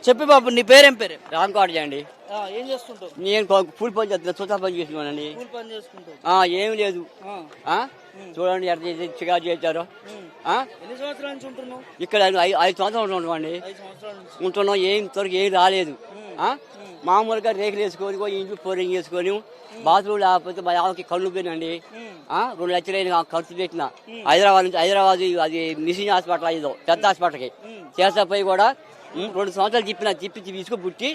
చెప్పి బాబు, నీ పేరేం పేరు? రామకోట అండి. ఏం చేస్తుంటావు? నేను కూలి పని చేస్తున్నా, సుతా పని చేస్తున్నానండి. కూలి పని చేసుకుంటావు? ఏం లేదు. చూడండి ఎంత చిగా చేశారు. ఎన్ని సంవత్సరాల నుంచి ఉంటున్నావు ఇక్కడ? 5 సంవత్సరాలు ఉంటున్నామండి. 5 సంవత్సరాల నుంచి ఉంటున్నాం. ఇంతవరకు ఏం రాలేదు. మామూలుగా రేకులు వేసుకొని ఇంట్లో పోరింగ్ వేసుకొని బాత్రూమ్ లేకపోతే మా ఆమెకి కళ్ళు పోయినండి. 2 లక్షలు ఖర్చు పెట్టిన హైదరాబాద్ అది మిషన్ హాస్పిటల్ అయ్యేదో పెద్ద హాస్పిటల్కి చేసపోయి కూడా 2 సంవత్సరాలు తిప్పి తీసుకు పుట్టి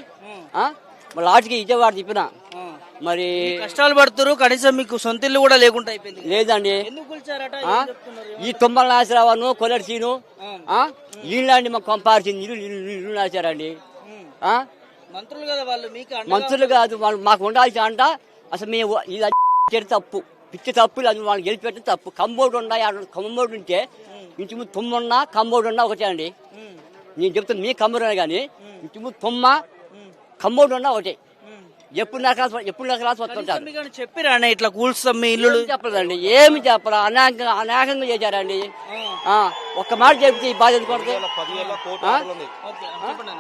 లాస్ట్కి విజయవాడ తిప్పిన. మరి కష్టాలు పడుతున్నారు. కనీసం మీకు సొంత ఇల్లు కూడా లేకుండా అయిపోయింది. లేదండి. ఈ తుమ్మల నాశరావాను కొలటి సీను ఇళ్ళండి మాకు పంపాల్సింది ఇల్లు నాశారండి. మంత్రులు కదా వాళ్ళు, మీకు మంత్రులు కాదు వాళ్ళు, మాకు ఉండాల్సి అంట. అసలు మేము ఇది తప్పు, పిచ్చి తప్పు. అది వాళ్ళు గెలిపెట్టిన తప్పు. కంబోర్డు ఉన్నాయి, కంబోర్డు ఉంటే ఇంటి ముందు తుమ్మున్నా కంబోర్డు ఉన్నా ఒకటే అండి. నేను చెప్తాను మీ కంబోర్డు కానీ ఇంటి ముందు తుమ్మ కంబోర్డు ఉన్నా ఒకటే. ఎప్పుడు నాకు వస్తుంటారు. చెప్పిరా ఇట్లా కూల్స్తాం మీ ఇల్లు? చెప్పలేదండి, ఏమి చెప్పరా. అనాకంగా చేశారండి. ఒక్క మాట చెప్తే ఈ బాధ్యత కొడితే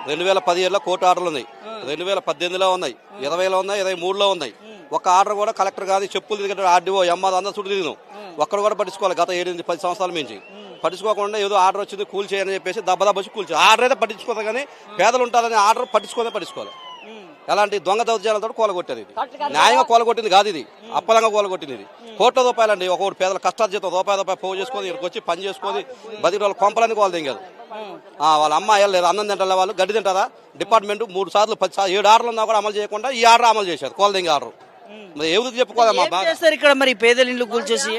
2017లో కోర్టు ఆర్డర్లు ఉన్నాయి, 2018లో ఉన్నాయి, 20లో ఉన్నాయి, 23లో ఉన్నాయి. ఒక ఆర్డర్ కూడా కలెక్టర్ కాదు, చెప్పులు దిగట్టు ఆర్డీఓ ఎమ్మ అందరూ చుట్టూ తిరిగినాం. ఒక్కడు కూడా పట్టించుకోవాలి. గత 7-10 సంవత్సరాల నుంచి పట్టించుకోకుండా ఏదో ఆర్డర్ వచ్చింది కూల్ చేయని చెప్పేసి దెబ్బ వచ్చి కూల్చి ఆర్డర్ అయితే పట్టించుకోదు. కానీ పేదలు ఉంటారని ఆర్డర్ పట్టించుకోవాలి. ఎలాంటి దొంగ దౌర్జన్యాలతో కూలగొట్టారు. ఇది న్యాయంగా కూలగొట్టింది కాదు, ఇది అప్పలంగా కూలగొట్టింది. ఇది కోట్ల రూపాయలండి. ఒకటి పేదల కష్టాలు చేత రూపాయి పోగు చేసుకొని ఇక్కడికి వచ్చి పని చేసుకొని బతికి వాళ్ళ కొంపలని వాళ్ళు దింగారు. వాళ్ళ అమ్మ లేదు, అన్నం తింటారా, వాళ్ళు గడ్డి తింటారా. డిపార్ట్మెంట్ 3 సార్లు 7 ఆర్డర్లు ఉన్నా కూడా అమలు చేయకుండా ఈ ఆర్డర్ అమలు చేశారు, కోల దింగి ఆర్డర్. మరి ఎవరికి చెప్పుకోవాలమ్మా? ఇక్కడ మరి పేదల ఇల్లు కూల్చేసి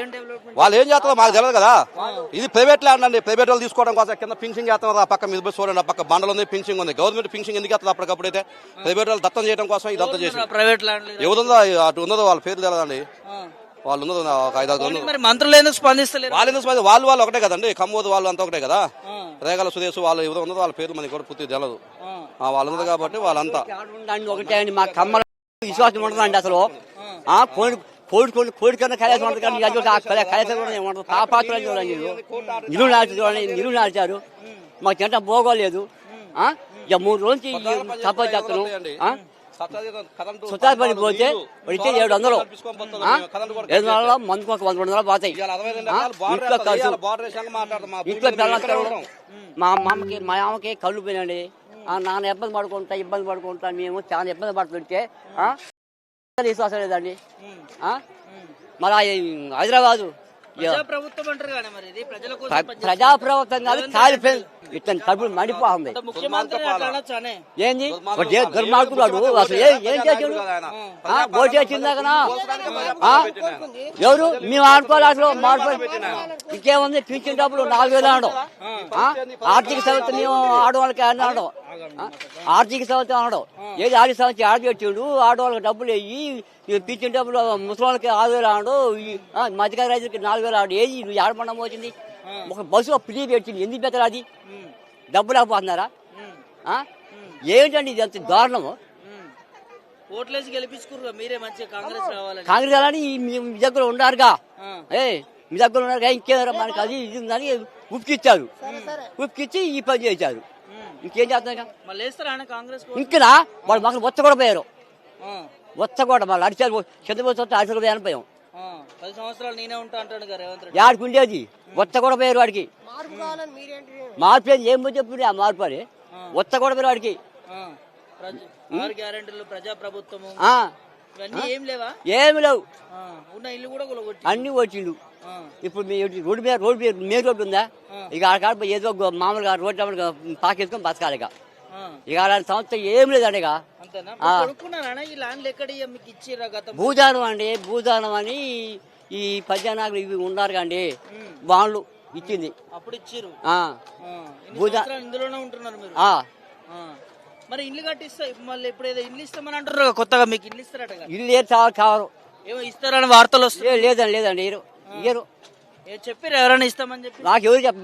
వాళ్ళు ఏం చేస్తారో మాకు తెలియదు కదా. ఇది ప్రైవేట్ ల్యాండ్ అండి. ప్రైవేట్ వాళ్ళు తీసుకోవడం కోసం కింద పింఛింగ్ చేస్తున్నారు. ఆ పక్క మీద చూడండి, ఆ పక్క బండలు ఉంది, పింఛింగ్ ఉంది. గవర్నమెంట్ పింఛింగ్ ఎందుకు చేస్తుంది అప్పటికప్పుడు? అయితే ప్రైవేట్ వాళ్ళు దత్తం చేయడం కోసం ఇది దత్తం చేసి ప్రైవేట్ ల్యాండ్ ఎవరుందో అటు ఉన్నదో వాళ్ళ పేరు తెలియదండి. వాళ్ళు ఉన్నదో ఒక 5-6 మంత్రులు ఎందుకు స్పందిస్తలేదు? వాళ్ళు ఎందుకు స్పందిస్తారు? వాళ్ళు ఒకటే కదండి. ఖమ్మోదు వాళ్ళు అంతా ఒకటే కదా. రేగల సుదేశ్ వాళ్ళు ఎవరో ఉన్నదో వాళ్ళ పేరు మనకి కూడా పూర్తి తెలియదు. వాళ్ళు ఉన్నది కాబట్టి వాళ్ళంతా ఒకటే అండి. మా కమ్మల విశ్వాసం ఉండదండి అసలు. కోడి కన్నా కళాశాల ఉంటుంది కానీ కళాశాల పాపాత్ర చూడండి. నిలువు నాల్చారు. మాకు తింటా పోగోలేదు. ఇక 3 రోజు నుంచి సపోజ్ చేస్తాను. సుతార్ పని పోతే పడితే 700, 700 మందుకు ఒక 100 పోతాయి. ఇంట్లో ఖర్చు, ఇంట్లో పిల్లలు. మా అమ్మకి కళ్ళు పోయినండి. నాన్న ఇబ్బంది పడుకుంటా మేము చాలా ఇబ్బంది పడుతుంటే విశ్వాసం లేదండి. మరి హైదరాబాదు ప్రజాప్రభుత్వం కాదు, కాలిపోయింది. ఇట్లా తప్పుడు మడిపోతుంది. ఏంది దుర్మార్గుడు అసలు ఏం చేసాడు? ఓటు వచ్చిందాకనా ఎవరు మేము ఆడుకోవాలి అసలు ఇంకేముంది? పింఛన్ డబ్బులు 4,000 అనడం. ఆర్థిక సంవత్సరం మేము ఆడవాళ్ళకి అనడం. ఆర్థిక సంవత్సరం అనడం ఏది? ఆర్థిక సంవత్సరం ఆడబెట్టాడు. ఆడవాళ్ళకి డబ్బులు వేయి, పింఛన్ డబ్బులు ముసలికి 6,000 ఆడు, మధ్యకాల రైతులకి 4,000 ఆడు. ఏది నువ్వు ఆడమండం వచ్చింది? ఒక బస్సు ఫ్రీ పెట్టింది. ఎందుకు పెట్టారు? అది డబ్బు లేకపోతున్నారా? ఏంటండి ఇది అంత దారుణము? ఓట్లేసి గెలిపించుకుర్రు మీరే, మంచిగా కాంగ్రెస్ అలాని మీ దగ్గర ఉన్నారుగా. మీ దగ్గర ఉన్నారుగా. ఇంకేదో మనకి అది ఇది ఉందని ఉప్పిచ్చారు. ఉప్పిచ్చి ఈ పని చేశారు. ఇంకేం చేస్తున్నా? ఇంకా వాళ్ళు మాకు వచ్చ కూడా పోయారు. వచ్చ కూడా మళ్ళీ అడిచారు. చంద్రబాబు అడిచారు పోయి అనిపోయాం. 10 సంవత్సరాలు నేనే ఉంటా అంటాడు కదా. యాడికి ఉండేది? వచ్చ కూడా పోయారు వాడికి. మార్పు లేదు. ఏం చెప్పి ఆ మార్పు అని వచ్చ కూడా పోయారు వాడికి. ప్రజాప్రభుత్వము ఏమి లేవు. అన్ని వచ్చిండు. ఇప్పుడు రోడ్డు మీద రోడ్డు ఉందా? ఇక ఆడ ఏదో మామూలుగా రోడ్డు పాకేసుకొని బతకాలి. ఇక అలాంటి సంస్థ ఏం లేదండి. ఇక భూదానం అండి. భూదానం అని ఈ పద్యానాకులు ఇవి ఉన్నారు కండి, వాళ్ళు ఇచ్చింది. అప్పుడు ఇచ్చారు. ఇందులోనే ఉంటున్నారు మీరు. మరి ఇల్లు కట్టిస్తా మళ్ళీ ఇప్పుడు ఏదో ఇల్లు ఇస్తామని అంటారు కొత్తగా. మీకు ఇల్లు ఇస్తారట? ఇల్లు కావాలి ఏమో ఇస్తారని వార్తలు వస్తాయి. లేదండి ఇయ్యరు. చెప్పారు ఎవరైనా ఇస్తామని చెప్పి?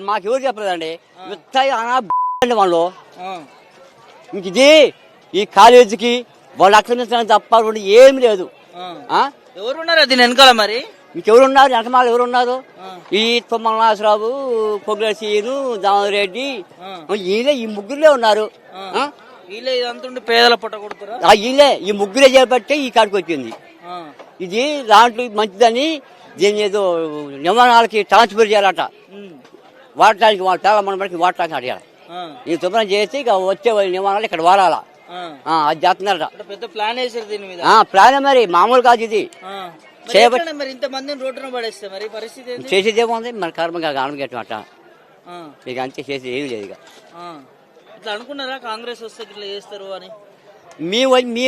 మాకెవరు చెప్పలేదండి. అండి వాళ్ళు ఇంక ఇది ఈ కాలేజీకి వాళ్ళు ఆక్రమించడం తప్ప ఏమి లేదు. ఎవరున్నారు దీని వెనకాల? మరి ఇంకెవరున్నారు? వెనకమాల ఎవరున్నారు? ఈ తుమ్మల నాగరావు, పొగ్గుల సీను, దామరెడ్డి, ఈ 3 ఉన్నారు. వీళ్ళే ఇదంతా ఉండి పేదల పొట్ట కొడుతురా? వీళ్ళే ఈ ముగ్గురే చేపట్టే ఈ కాడికి వచ్చింది. ఆ, ఇది దాంట్లో మంచిదని దీన్ని ఏదో నియమానాలకి ట్రాన్స్ఫర్ చేయాలట. ఉమ్, వాడటానికి చాలా మన మనకి వాడటానికి అడిగారు. ఆ, ఈ శుభ్రం చేసి ఇక వచ్చే నియమానాలు ఇక్కడ వాడాలా. ఆ. అది చేస్తున్నారట. అంటే పెద్ద ప్లాన్ వేసారు దీని మీద. ప్లాన్ మరి మామూలు కాదు ఇది. ఆ. మరి ఎట్లా మరి ఇంత మందిని రోడ్డున పడేస్తే మరి పరిస్థితి ఏంది? చేసేదేముంది మన కర్మగా ఆనగట్టమాట. ఆ, ఇక అంతే చేసి ఏమి లేదు. ఇక ఆ. ఇట్లా అనుకున్నారా కాంగ్రెస్ వస్తే ఇట్లా చేస్తారు అని? మేమే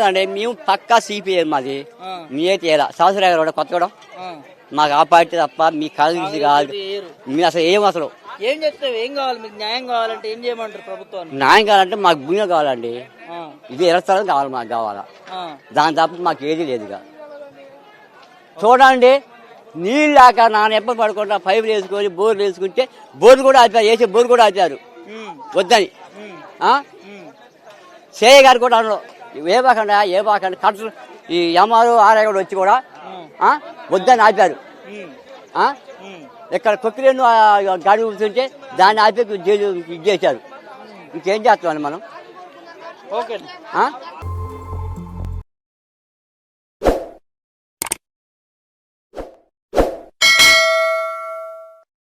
అండి, మేము పక్కా సిపిఐ మాది. ఆ, మీరైతే ఎలా సంవత్సరాలు కూడా కొత్త కూడా ఆ. మాకు ఆ పార్టీ తప్ప మీ కాంగ్రెస్ కాదు. చేయరు. మీ అసలు ఏం అసలు ఏం చెప్తావు? ఏం కావాలి మీకు? న్యాయం కావాలంటే ఏం చేయమంటారు ప్రభుత్వాన్ని? న్యాయం కావాలంటే మాకు భూమి కావాలండి. ఆ, ఇది ఎరస్థలం కావాలి, మాకు కావాలా. ఆ, దాని తప్ప మాకు ఏది లేదు. ఇక చూడండి, నీళ్ళు లేక నాన్న ఎప్పుడు పడుకుంటా పైపులు వేసుకొని బోర్లు వేసుకుంటే బోర్లు కూడా ఆపారు, వేసే బోర్లు కూడా ఆపారు ఉమ్, వద్దని. ఉమ్, ఉమ్, సేయ గారు కూడా అన్నారు ఏ బాకండి కట్టలు ఈ ఎంఆర్ ఆర్ఐ కూడా వచ్చి కూడా వద్దని ఆపారు. ఉమ్, ఆ? ఉమ్. ఇక్కడ కొక్కిరేను గాడి కూర్చుంటే దాన్ని ఆపి జైలు ఇది చేశారు. ఇంకేం చేస్తామని మనం. ఓకే. ఆ?